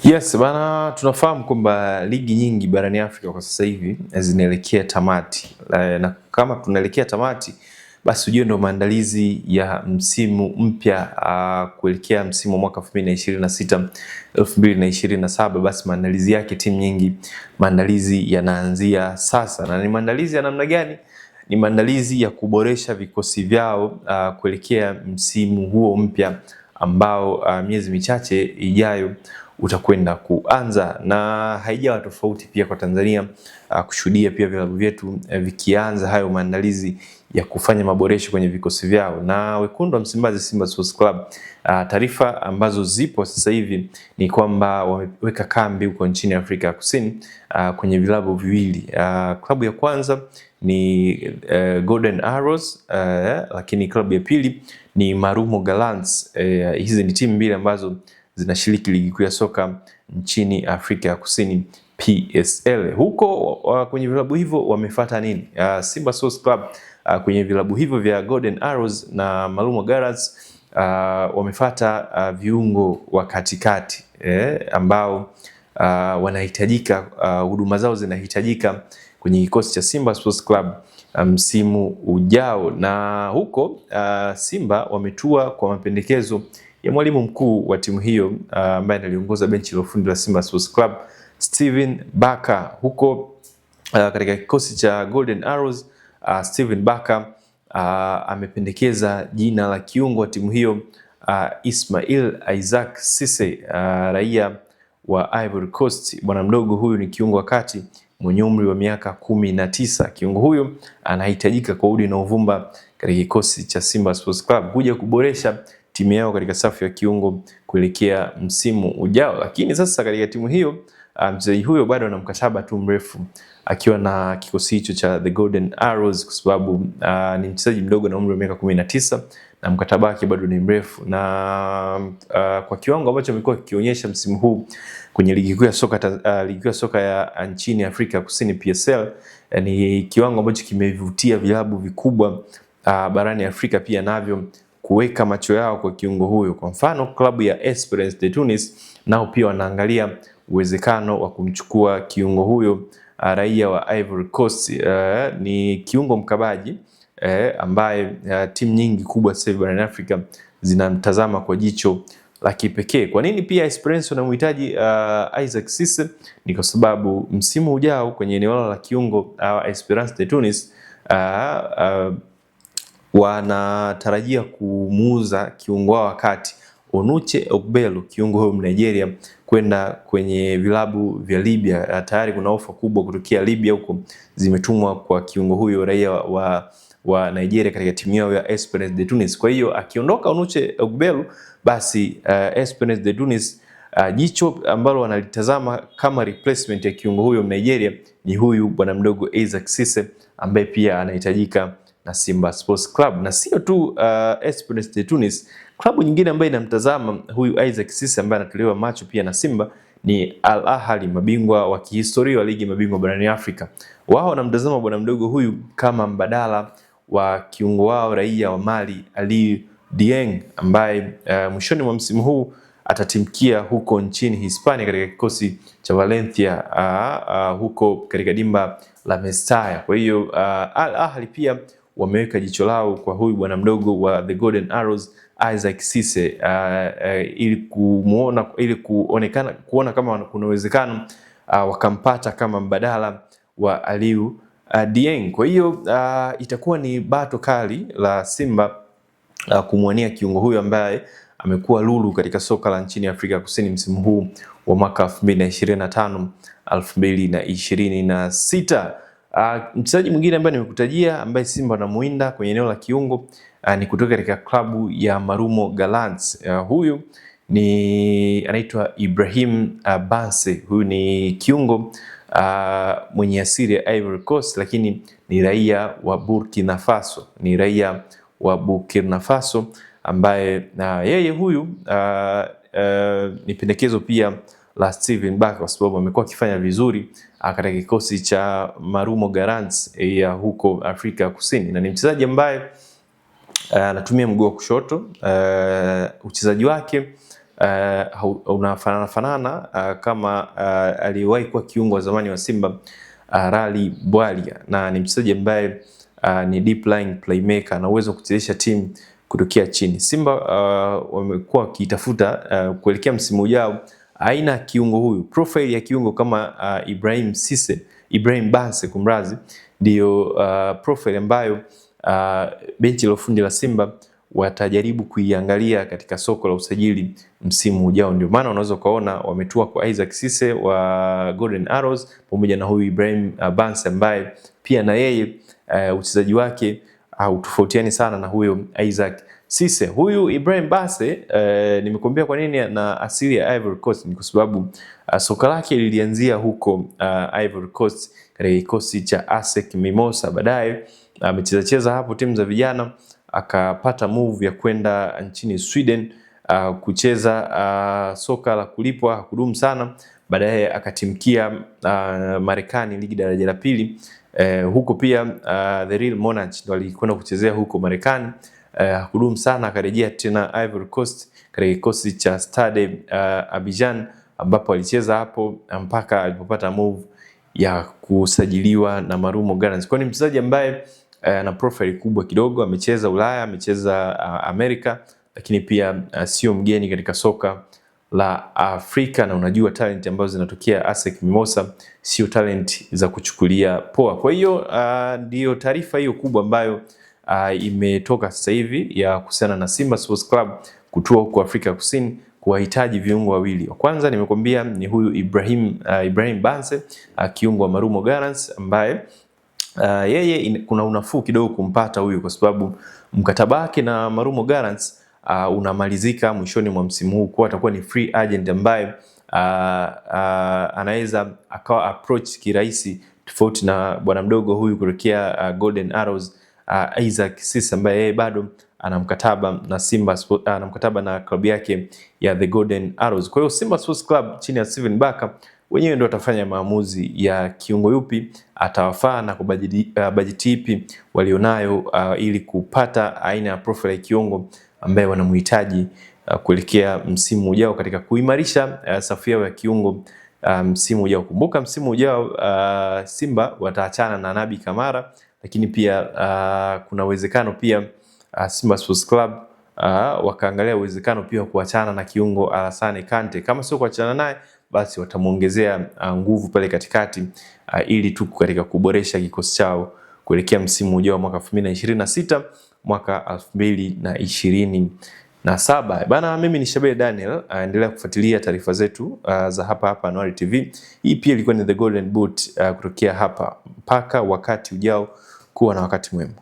Yes, bana, tunafahamu kwamba ligi nyingi barani Afrika kwa sasa hivi zinaelekea tamati. Na kama tunaelekea tamati, basi ujue ndo maandalizi ya msimu mpya kuelekea msimu wa mwaka 2026 2027. Basi maandalizi yake timu nyingi, maandalizi yanaanzia sasa. Na ni maandalizi ya namna gani? Ni maandalizi ya kuboresha vikosi vyao kuelekea msimu huo mpya ambao miezi michache ijayo utakwenda kuanza, na haijawa tofauti pia kwa Tanzania kushuhudia pia vilabu vyetu vikianza hayo maandalizi ya kufanya maboresho kwenye vikosi vyao. Na wekundu wa Msimbazi, Simba Sports Club, taarifa ambazo zipo sasa hivi ni kwamba wameweka kambi huko nchini Afrika Kusini kwenye vilabu viwili. Klabu ya kwanza ni Golden Arrows, lakini klabu ya pili ni Marumo Gallants. Hizi ni timu mbili ambazo zinashiriki ligi kuu ya soka nchini Afrika ya Kusini, PSL. Huko kwenye vilabu hivyo wamefuata nini? Simba Sports Club kwenye vilabu hivyo vya Golden Arrows na Marumo Gallants wamefuata viungo wa katikati ambao wanahitajika, huduma zao zinahitajika kwenye kikosi cha Simba Sports Club msimu ujao. Na huko Simba wametua kwa mapendekezo ya mwalimu mkuu wa timu hiyo ambaye analiongoza benchi la ufundi la Simba Sports Club, Steven Barker. Huko katika kikosi cha Golden Arrows, Steven Barker amependekeza jina la kiungo wa timu hiyo Ismail Isaac Cisse, raia wa Ivory Coast. Bwana mdogo huyu ni kiungo wa kati mwenye umri wa miaka 19. Kiungo huyu anahitajika kwa udi na uvumba katika kikosi cha Simba Sports Club kuja kuboresha timu yao katika safu ya kiungo kuelekea msimu ujao. Lakini sasa katika timu hiyo mchezaji huyo bado ana mkataba tu mrefu akiwa na kikosi hicho cha The Golden Arrows, kwa sababu ni mchezaji mdogo na umri wa miaka 19 na mkataba wake bado ni mrefu. Na kwa kiwango ambacho amekuwa kikionyesha msimu huu kwenye ligi kuu ya soka ya nchini Afrika Kusini, PSL, ni kiwango ambacho kimevutia vilabu vikubwa barani Afrika pia navyo kuweka macho yao kwa kiungo huyo. Kwa mfano, klabu ya Esperance de Tunis nao pia wanaangalia uwezekano wa kumchukua kiungo huyo raia wa Ivory Coast. Ni kiungo mkabaji ambaye timu nyingi kubwa sasa barani Afrika zinamtazama kwa jicho la kipekee. Kwa nini pia Esperance wanamhitaji Isaac Cisse? Ni kwa sababu msimu ujao kwenye eneo la kiungo Esperance de Tunis wanatarajia kumuuza kiungo wao wakati Onuche Ogbelu, kiungo huyo Nigeria, kwenda kwenye vilabu vya Libya. Tayari kuna ofa kubwa kutokea Libya huko zimetumwa kwa kiungo huyo raia wa Nigeria katika timu yao ya Esperance de Tunis. Kwa hiyo akiondoka Onuche Ogbelu, basi Esperance de Tunis jicho ambalo wanalitazama kama replacement ya kiungo huyo Nigeria ni huyu bwana mdogo Isaac Cisse ambaye pia anahitajika na Simba Sports Club. Na sio tu Esperance de Tunis, klabu nyingine ambayo inamtazama huyu Isaac Cisse ambaye anatolewa macho pia na Simba ni Al Ahly, mabingwa wa kihistoria wa ligi mabingwa barani Afrika. Wao wanamtazama bwana mdogo huyu kama mbadala wa kiungo wao raia wa Mali Aliou Dieng ambaye mwishoni mwa msimu huu atatimkia huko nchini Hispania katika kikosi cha Valencia huko katika dimba la Mestalla. Kwa hiyo Al Ahly pia wameweka jicho lao kwa huyu bwana mdogo wa The Golden Arrows Isaac Cisse ili kuona kama kuna uwezekano wakampata kama mbadala wa Aliou Dieng. Kwa hiyo itakuwa ni bato kali la Simba kumwania kiungo huyu ambaye amekuwa lulu katika soka la nchini Afrika Kusini msimu huu wa mwaka 2025 2026. Mchezaji mwingine ambaye nimekutajia ambaye Simba wanamuinda kwenye eneo la kiungo ni kutoka katika klabu ya Marumo Gallants. Huyu ni anaitwa Ibrahim Banse. Huyu ni kiungo mwenye asili ya Ivory Coast, lakini ni raia wa Burkina Faso ambaye yeye huyu ni pendekezo pia la Steven Barker kwa sababu amekuwa akifanya vizuri katika kikosi cha Marumo Gallants ya huko Afrika Kusini, na ni mchezaji ambaye anatumia mguu wa kushoto. Uchezaji wake unafanana kama aliyewahi kuwa kiungo wa zamani wa Simba Rally Bwalia, na ni mchezaji ambaye ni deep lying playmaker na uwezo kuchezesha timu kutokea chini. Simba wamekuwa wakitafuta kuelekea msimu ujao aina ya kiungo huyu, profile ya kiungo kama Ibrahim Basse kumrazi, ndio profile ambayo benchi la ufundi la Simba watajaribu kuiangalia katika soko la usajili msimu ujao. Ndio maana unaweza kuona wametua kwa Isaac Cisse wa Golden Arrows pamoja na huyu Ibrahim Basse ambaye pia na yeye uchezaji wake hautofautiani sana na huyo Isaac Cisse. Huyu Ibrahim Basse nimekuambia kwa nini na asili ya Ivory Coast, ni kwa sababu soka lake lilianzia huko Ivory Coast katika kikosi cha ASEC Mimosa. Baadaye amecheza hapo timu za vijana, akapata move ya kwenda nchini Sweden kucheza soka la kulipwa, hakudumu sana. Baadaye akatimkia Marekani, ligi daraja la pili. Huko pia the Real Monarchs ndio alikwenda kuchezea huko Marekani, hakudumu sana. Akarejea tena Ivory Coast katika kikosi cha Stade Abidjan, ambapo alicheza hapo mpaka alipopata move ya kusajiliwa na Marumo Gallants. Kwa ni mchezaji ambaye na profile kubwa kidogo, amecheza Ulaya, amecheza Amerika, lakini pia sio mgeni katika soka la Afrika, na unajua talent ambazo zinatokea ASEC Mimosa sio talent za kuchukulia poa. Kwa hiyo ndio taarifa hiyo kubwa ambayo imetoka sasa hivi ya kuhusiana na Simba Sports Club kutua huko Afrika Kusini kuwahitaji viungo wawili. Wa kwanza nimekwambia ni huyu Ibrahim Basse, kiungo wa Marumo Gallants, ambaye yeye kuna unafuu kidogo kumpata huyu kwa sababu mkataba wake na Marumo Gallants unamalizika mwishoni mwa msimu huu, kwa atakuwa ni free agent ambaye anaweza akawa approach kirahisi, tofauti na bwana mdogo huyu kutokea Golden Arrows Isaac Cisse, ambaye yeye bado ana mkataba na Simba, ana mkataba na klabu yake ya the Golden Arrows. Kwa hiyo Simba Sports Club chini ya Steven Barker wenyewe ndio watafanya maamuzi ya kiungo yupi atawafaa na bajeti ipi walionayo ili kupata aina ya profile ya kiungo ambaye wanamhitaji kuelekea msimu ujao katika kuimarisha safu yao ya kiungo msimu ujao. Kumbuka msimu ujao Simba wataachana na Nabi Kamara, lakini pia kuna uwezekano pia Simba Sports Club wakaangalia uwezekano pia kuachana na kiungo Alassane Kante. Kama sio kuachana naye, basi watamuongezea nguvu pale katikati ili tu katika kuboresha kikosi chao kuelekea msimu ujao mwaka 2026 mwaka 2027. Bana, mimi ni Shabel Daniel, endelea kufuatilia taarifa zetu za hapa Anuari TV. Hii pia ilikuwa ni The Golden Boot kutokea hapa. Mpaka wakati ujao, kuwa na wakati mwema.